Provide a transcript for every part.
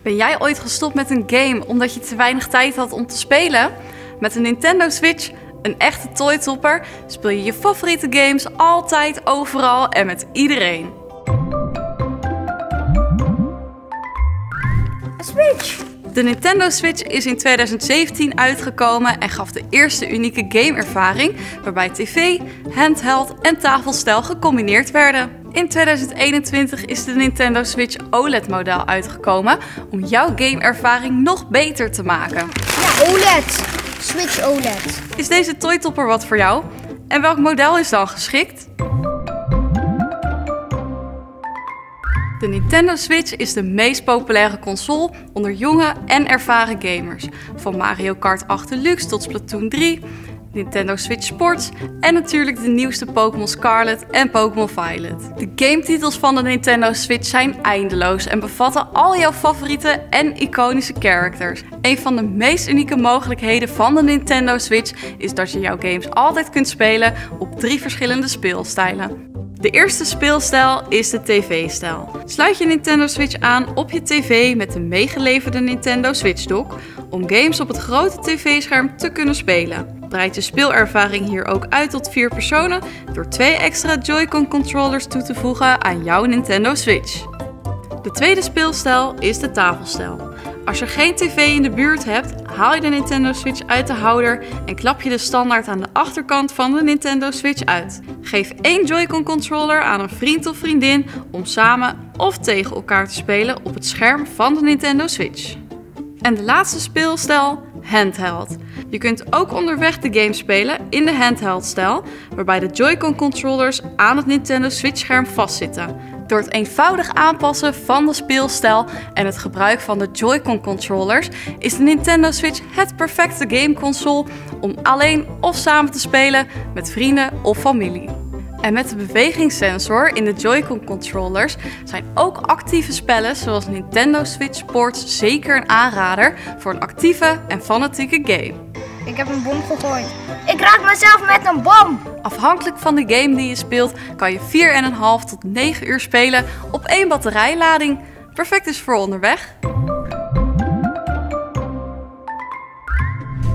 Ben jij ooit gestopt met een game omdat je te weinig tijd had om te spelen? Met een Nintendo Switch, een echte toytopper, speel je je favoriete games altijd, overal en met iedereen. Switch! De Nintendo Switch is in 2017 uitgekomen en gaf de eerste unieke gameervaring waarbij tv, handheld en tafelstijl gecombineerd werden. In 2021 is de Nintendo Switch OLED-model uitgekomen om jouw gameervaring nog beter te maken. Ja, OLED. Switch OLED. Is deze toytopper wat voor jou? En welk model is dan geschikt? De Nintendo Switch is de meest populaire console onder jonge en ervaren gamers. Van Mario Kart 8 Deluxe tot Splatoon 3, Nintendo Switch Sports en natuurlijk de nieuwste Pokémon Scarlet en Pokémon Violet. De gametitels van de Nintendo Switch zijn eindeloos en bevatten al jouw favoriete en iconische characters. Een van de meest unieke mogelijkheden van de Nintendo Switch is dat je jouw games altijd kunt spelen op 3 verschillende speelstijlen. De eerste speelstijl is de tv-stijl. Sluit je Nintendo Switch aan op je tv met de meegeleverde Nintendo Switch dock om games op het grote tv-scherm te kunnen spelen. Breid je speelervaring hier ook uit tot 4 personen door 2 extra Joy-Con controllers toe te voegen aan jouw Nintendo Switch. De tweede speelstijl is de tafelstijl. Als je geen tv in de buurt hebt, haal je de Nintendo Switch uit de houder en klap je de standaard aan de achterkant van de Nintendo Switch uit. Geef 1 Joy-Con controller aan een vriend of vriendin om samen of tegen elkaar te spelen op het scherm van de Nintendo Switch. En de laatste speelstijl, handheld. Je kunt ook onderweg de game spelen in de handheld-stijl, waarbij de Joy-Con controllers aan het Nintendo Switch scherm vastzitten. Door het eenvoudig aanpassen van de speelstijl en het gebruik van de Joy-Con controllers is de Nintendo Switch het perfecte gameconsole om alleen of samen te spelen met vrienden of familie. En met de bewegingssensor in de Joy-Con controllers zijn ook actieve spellen zoals Nintendo Switch Sports zeker een aanrader voor een actieve en fanatieke game. Ik heb een bom gegooid. Ik raak mezelf met een bom! Afhankelijk van de game die je speelt kan je 4,5 tot 9 uur spelen op 1 batterijlading. Perfect is voor onderweg.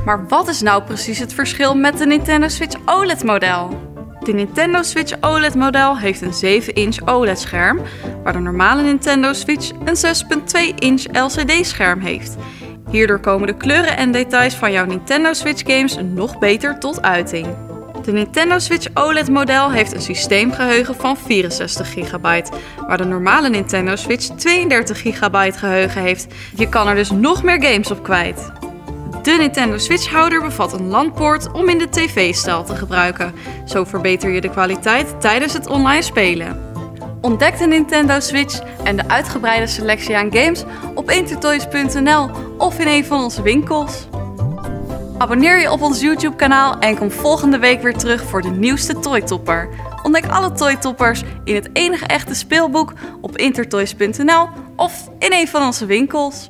Maar wat is nou precies het verschil met de Nintendo Switch OLED-model? De Nintendo Switch OLED-model heeft een 7-inch OLED-scherm, waar de normale Nintendo Switch een 6,2-inch LCD-scherm heeft. Hierdoor komen de kleuren en details van jouw Nintendo Switch games nog beter tot uiting. De Nintendo Switch OLED-model heeft een systeemgeheugen van 64 GB, waar de normale Nintendo Switch 32 GB geheugen heeft. Je kan er dus nog meer games op kwijt. De Nintendo Switch-houder bevat een LAN-poort om in de tv-stijl te gebruiken. Zo verbeter je de kwaliteit tijdens het online spelen. Ontdek de Nintendo Switch en de uitgebreide selectie aan games op intertoys.nl of in een van onze winkels. Abonneer je op ons YouTube-kanaal en kom volgende week weer terug voor de nieuwste toytopper. Ontdek alle toytoppers in het enige echte speelboek op intertoys.nl of in een van onze winkels.